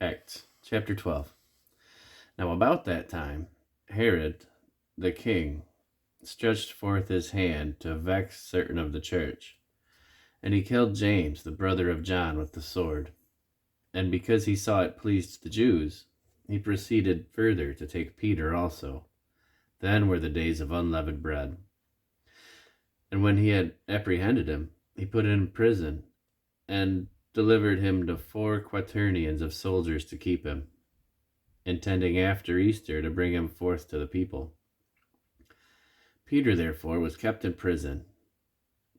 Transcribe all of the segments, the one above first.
Acts chapter 12. Now about that time, Herod the king stretched forth his hand to vex certain of the church, and he killed James, the brother of John, with the sword. And because he saw it pleased the Jews, he proceeded further to take Peter also. Then were the days of unleavened bread. And when he had apprehended him, he put him in prison, and delivered him to 4 quaternions of soldiers to keep him, intending after Easter to bring him forth to the people. Peter therefore was kept in prison.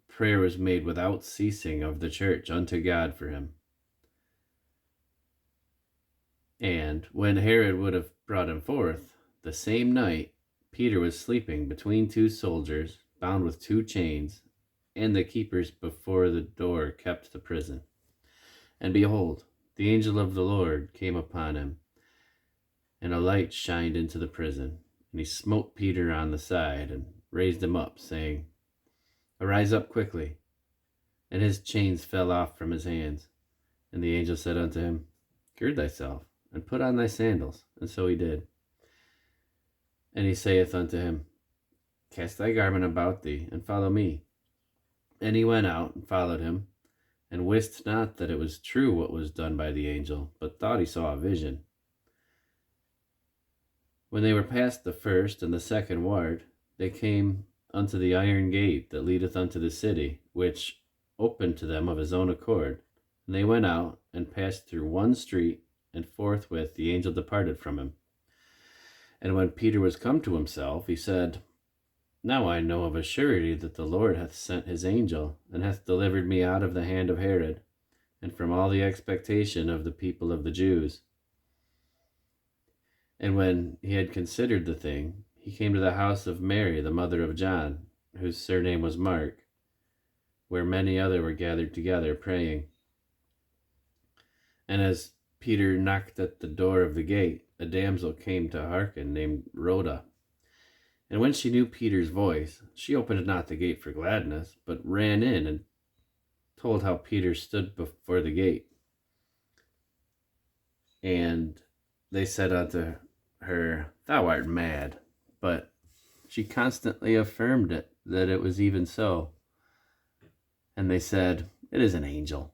Prayer was made without ceasing of the church unto God for him. And when Herod would have brought him forth, the same night Peter was sleeping between 2 soldiers, bound with 2 chains, and the keepers before the door kept the prison. And behold, the angel of the Lord came upon him, and a light shined into the prison. And he smote Peter on the side, and raised him up, saying, Arise up quickly. And his chains fell off from his hands. And the angel said unto him, Gird thyself, and put on thy sandals. And so he did. And he saith unto him, Cast thy garment about thee, and follow me. And he went out, and followed him, and wist not that it was true what was done by the angel, but thought he saw a vision. When they were past the first and the second ward, they came unto the iron gate that leadeth unto the city, which opened to them of his own accord. And they went out, and passed through one street, and forthwith the angel departed from him. And when Peter was come to himself, he said, Now I know of a surety that the Lord hath sent his angel, and hath delivered me out of the hand of Herod, and from all the expectation of the people of the Jews. And when he had considered the thing, he came to the house of Mary, the mother of John, whose surname was Mark, where many other were gathered together, praying. And as Peter knocked at the door of the gate, a damsel came to hearken, named Rhoda. And when she knew Peter's voice, she opened not the gate for gladness, but ran in and told how Peter stood before the gate. And they said unto her, Thou art mad. But she constantly affirmed it, that it was even so. And they said, It is an angel.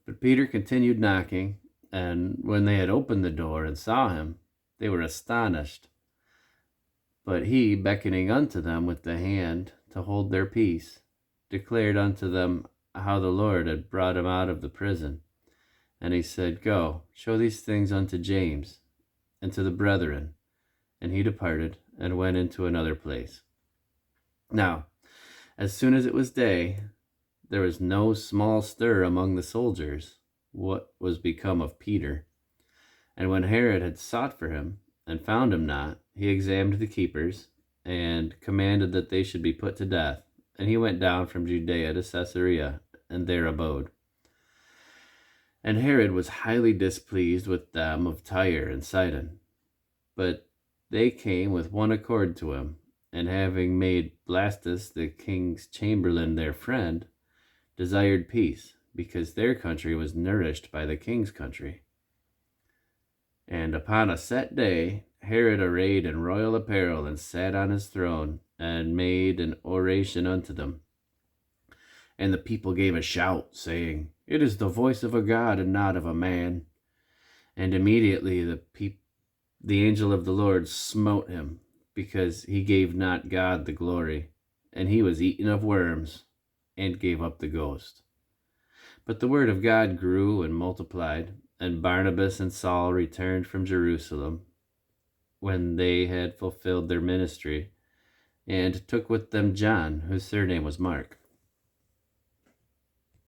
But Peter continued knocking, and when they had opened the door and saw him, they were astonished. But he, beckoning unto them with the hand to hold their peace, declared unto them how the Lord had brought him out of the prison. And he said, Go, show these things unto James, and to the brethren. And he departed, and went into another place. Now, as soon as it was day, there was no small stir among the soldiers, what was become of Peter. And when Herod had sought for him, and found him not, he examined the keepers, and commanded that they should be put to death. And he went down from Judea to Caesarea, and there abode. And Herod was highly displeased with them of Tyre and Sidon. But they came with one accord to him, and having made Blastus the king's chamberlain their friend, desired peace, because their country was nourished by the king's country. And upon a set day, Herod arrayed in royal apparel, and sat on his throne, and made an oration unto them. And the people gave a shout, saying, It is the voice of a God, and not of a man. And immediately the angel of the Lord smote him, because he gave not God the glory, and he was eaten of worms, and gave up the ghost. But the word of God grew and multiplied, and Barnabas and Saul returned from Jerusalem, when they had fulfilled their ministry, and took with them John, whose surname was Mark.